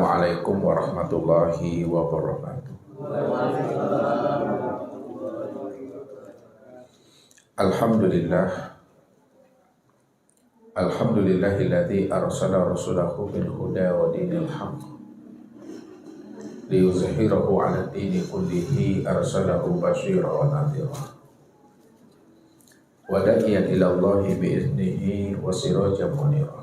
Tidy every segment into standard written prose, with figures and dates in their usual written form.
Assalamualaikum warahmatullahi wabarakatuh. Alhamdulillah. Alhamdulillahilladzi arsala rasulahu bil huda wa dinil haqq liyuzhirahu 'ala dini kullihi arsalahu basyira wa nadhira wa da'iyan ila Allahi bi iznihi wa sirajan munira.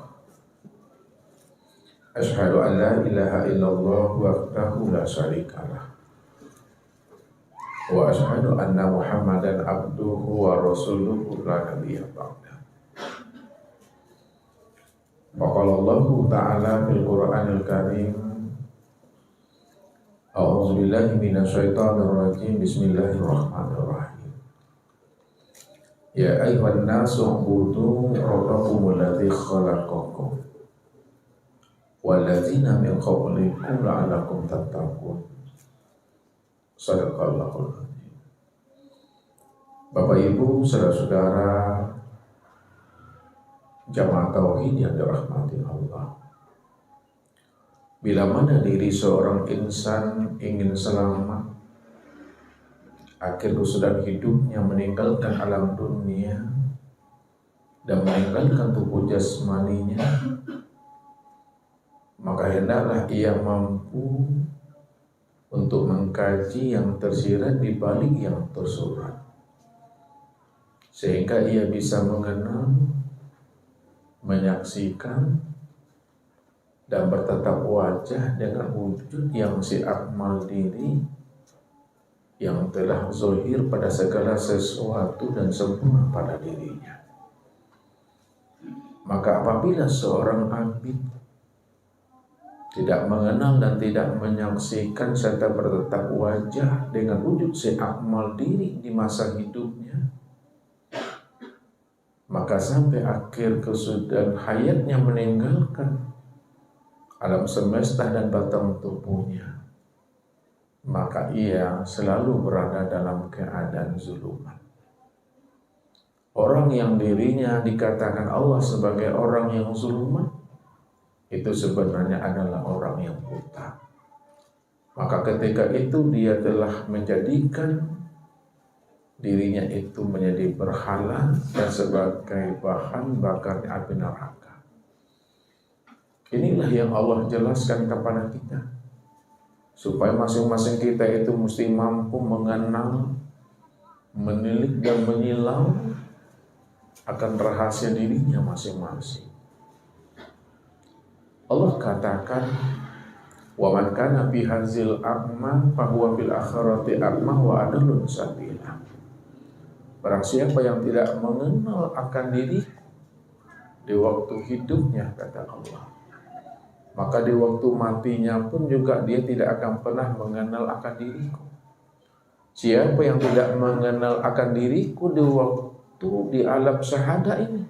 Asyhadu an la ilaha illallah wahdahu la syarikalah wa asyhadu anna Muhammadan abduhu wa rasuluhu la nabiyya ba'da. Qala Allah Ta'ala fil Qur'anil Karim, A'udzu billahi minasy syaithanir rajim. Bismillahirrahmanirrahim. Ya ayyuhan nasu ubudu rabbakumul ladzi khalaqakum walladzina min qablikum la'allakum tattaqun. Shadaqallahul adzim. Bapak Ibu, saudara-saudara jamaah tauhid yang dirahmati Allah. Bila mana diri seorang insan ingin selamat akhir kesudahan hidupnya, meninggalkan alam dunia dan meninggalkan tubuh jasmaninya, maka hendaklah ia mampu untuk mengkaji yang tersirat di balik yang tersurat, sehingga ia bisa mengenal, menyaksikan, dan bertatap wajah dengan wujud yang si akmal diri yang telah zahir pada segala sesuatu dan sempurna pada dirinya. Maka apabila seorang abid tidak mengenal dan tidak menyaksikan serta bertatap wajah dengan wujud si akmal diri di masa hidupnya, maka sampai akhir kesudahan hayatnya meninggalkan alam semesta dan batang tubuhnya, maka ia selalu berada dalam keadaan zulumat. Orang yang dirinya dikatakan Allah sebagai orang yang zulumat, itu sebenarnya adalah orang yang buta. Maka ketika itu dia telah menjadikan dirinya itu menjadi berhala dan sebagai bahan bakar api neraka. Inilah yang Allah jelaskan kepada kita, supaya masing-masing kita itu mesti mampu mengenal, menilik dan menyilau akan rahasia dirinya masing-masing. Allah katakan, wa man kana fi hadzil a'ma fa huwa fil akhirati a'ma wa adallun sabila. Barang siapa yang tidak mengenal akan diri di waktu hidupnya, kata Allah, maka di waktu matinya pun juga dia tidak akan pernah mengenal akan diriku. Siapa yang tidak mengenal akan diriku di waktu di alam syahadah ini,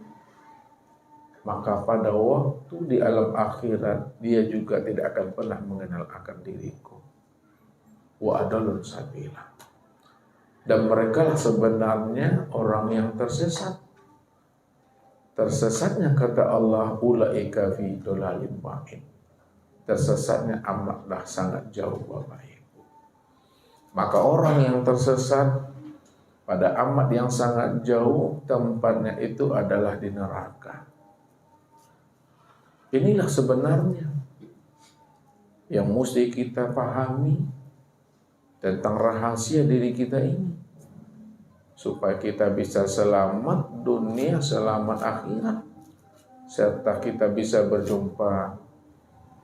maka pada waktu di alam akhirat dia juga tidak akan pernah mengenal akan diriku. Wa adallun sabila. Dan mereka lah sebenarnya orang yang tersesat. Tersesatnya kata Allah, ulaika fi dhalalin ba'id. Tersesatnya amatlah sangat jauh Bapak Ibu. Maka orang yang tersesat pada amat yang sangat jauh, tempatnya itu adalah di neraka. Inilah sebenarnya yang mesti kita pahami tentang rahasia diri kita ini, supaya kita bisa selamat dunia, selamat akhirat, serta kita bisa berjumpa,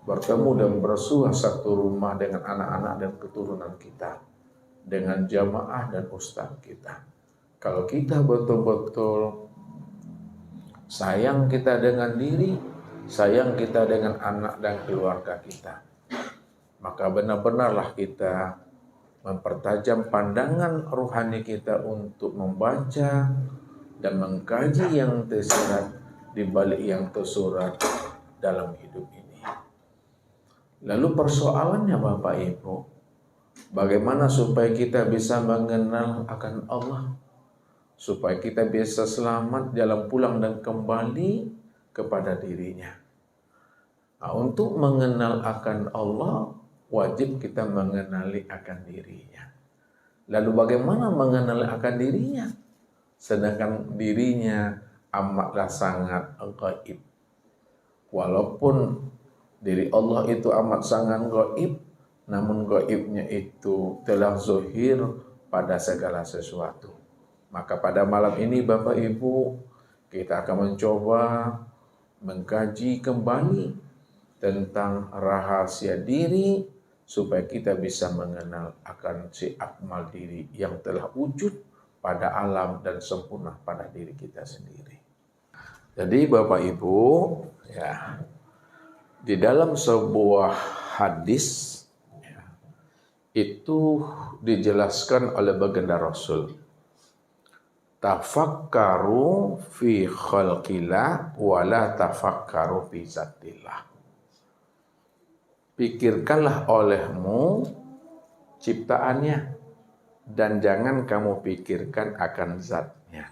bertemu dan bersua satu rumah dengan anak-anak dan keturunan kita, dengan jamaah dan ustaz kita. Kalau kita betul-betul sayang kita dengan diri, sayang kita dengan anak dan keluarga kita, maka benar-benarlah kita mempertajam pandangan rohani kita untuk membaca dan mengkaji yang tersirat di balik yang tersurat dalam hidup ini. Lalu persoalannya Bapak Ibu, bagaimana supaya kita bisa mengenal akan Allah, supaya kita bisa selamat dalam pulang dan kembali kepada dirinya. Nah, untuk mengenal akan Allah, wajib kita mengenali akan dirinya. Lalu bagaimana mengenali akan dirinya? Sedangkan dirinya amatlah sangat gaib. Walaupun diri Allah itu amat sangat gaib, namun gaibnya itu telah zahir pada segala sesuatu. Maka pada malam ini Bapak Ibu, kita akan mencoba mengkaji kembali tentang rahasia diri supaya kita bisa mengenal akan si akmal diri yang telah wujud pada alam dan sempurna pada diri kita sendiri. Jadi Bapak Ibu, ya, di dalam sebuah hadis ya, itu dijelaskan oleh baginda Rasul, tafakkaru fi khalqillah wala tafakkaru fi zatillah. Pikirkanlah olehmu ciptaannya dan jangan kamu pikirkan akan zatnya.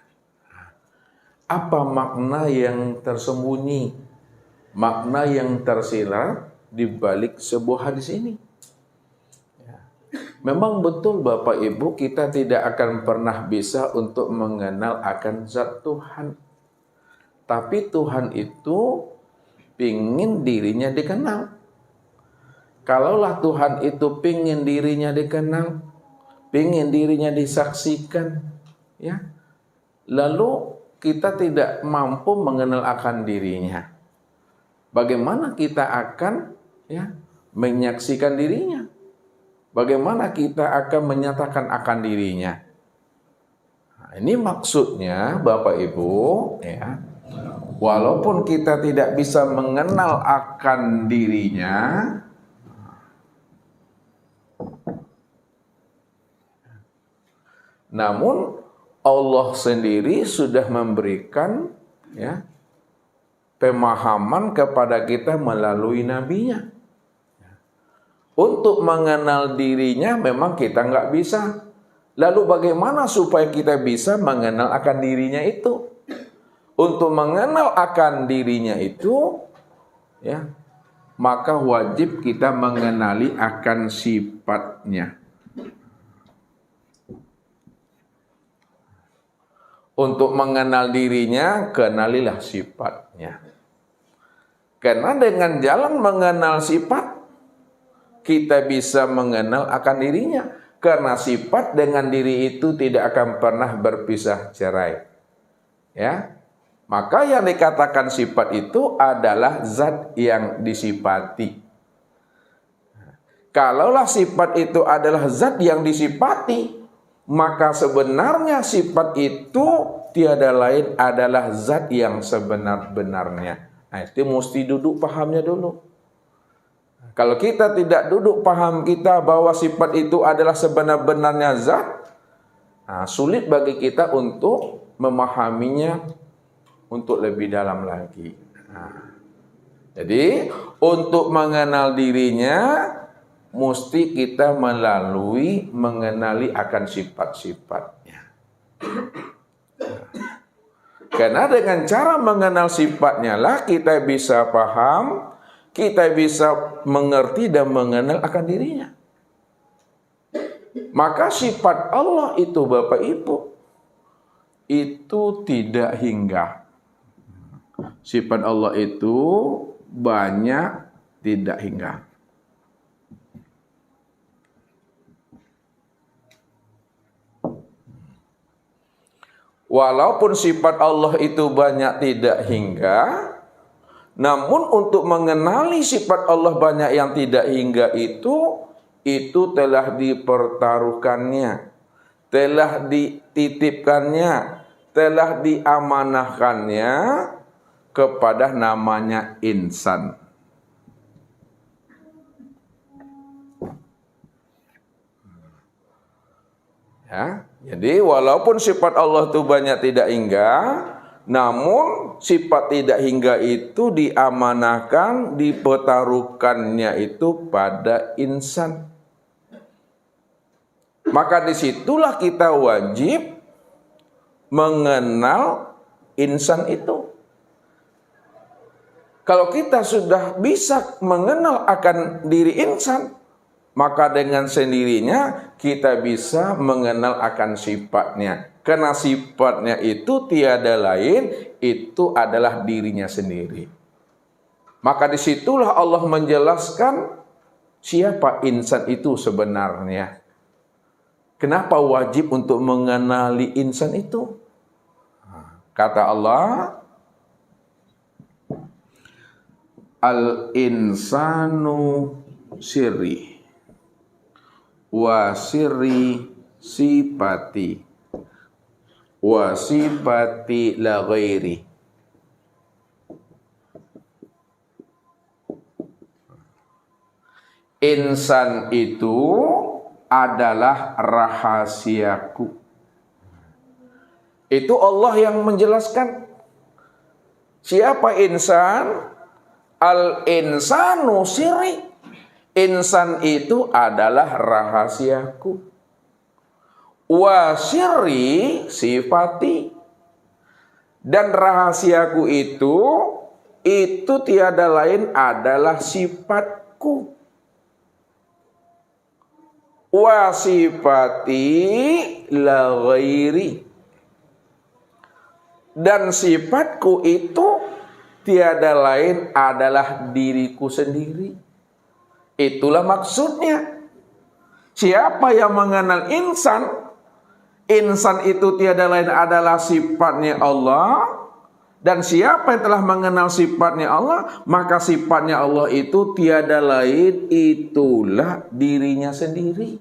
Apa makna yang tersembunyi, makna yang tersirat di balik sebuah hadis ini? Memang betul Bapak Ibu, kita tidak akan pernah bisa untuk mengenal akan zat Tuhan. Tapi Tuhan itu pingin dirinya dikenal. Kalaulah Tuhan itu pingin dirinya dikenal, pingin dirinya disaksikan, ya, lalu kita tidak mampu mengenal akan dirinya. Bagaimana kita akan menyaksikan dirinya? Bagaimana kita akan menyatakan akan dirinya? Nah, ini maksudnya Bapak Ibu, ya, walaupun kita tidak bisa mengenal akan dirinya, namun Allah sendiri sudah memberikan pemahaman kepada kita melalui nabinya. Untuk mengenal dirinya memang kita nggak bisa. Lalu bagaimana supaya kita bisa mengenal akan dirinya itu? Untuk mengenal akan dirinya itu, maka wajib kita mengenali akan sifatnya. Untuk mengenal dirinya, kenalilah sifatnya. Karena dengan jalan mengenal sifat, kita bisa mengenal akan dirinya. Karena sifat dengan diri itu tidak akan pernah berpisah cerai. Ya, maka yang dikatakan sifat itu adalah zat yang disifati. Kalaulah sifat itu adalah zat yang disifati, maka sebenarnya sifat itu tiada lain adalah zat yang sebenar-benarnya. Nah, itu mesti duduk pahamnya dulu. Kalau kita tidak duduk paham kita bahwa sifat itu adalah sebenar-benarnya zat, sulit bagi kita untuk memahaminya untuk lebih dalam lagi. Jadi untuk mengenal dirinya, mesti kita mengenali akan sifat-sifatnya. Karena dengan cara mengenal sifatnya lah kita bisa paham, kita bisa mengerti dan mengenal akan dirinya. Maka sifat Allah itu Bapak Ibu, itu tidak hingga. Sifat Allah itu banyak, tidak hingga. Walaupun sifat Allah itu banyak tidak hingga, namun untuk mengenali sifat Allah banyak yang tidak hingga itu telah dipertaruhkannya, telah dititipkannya, telah diamanahkannya kepada namanya insan. Ya, jadi walaupun sifat Allah itu banyak tidak hingga, namun sifat tidak hingga itu diamanahkan, dipertaruhkannya itu pada insan. Maka disitulah kita wajib mengenal insan itu. Kalau kita sudah bisa mengenal akan diri insan, maka dengan sendirinya kita bisa mengenal akan sifatnya. Karena sifatnya itu tiada lain, itu adalah dirinya sendiri. Maka disitulah Allah menjelaskan siapa insan itu sebenarnya. Kenapa wajib untuk mengenali insan itu? Kata Allah, al-insanu sirri wa sirri sifati wa sifati la ghairi. Insan itu adalah rahasiaku. Itu Allah yang menjelaskan. Siapa insan? Al-insanu sirri. Insan itu adalah rahasiaku. Wa sirri sifati. Dan rahasiaku itu tiada lain adalah sifatku. Wa sifati la ghairi. Dan sifatku itu tiada lain adalah diriku sendiri. Itulah maksudnya. Siapa yang mengenal insan? Insan itu tiada lain adalah sifatnya Allah. Dan siapa yang telah mengenal sifatnya Allah, maka sifatnya Allah itu tiada lain, itulah dirinya sendiri.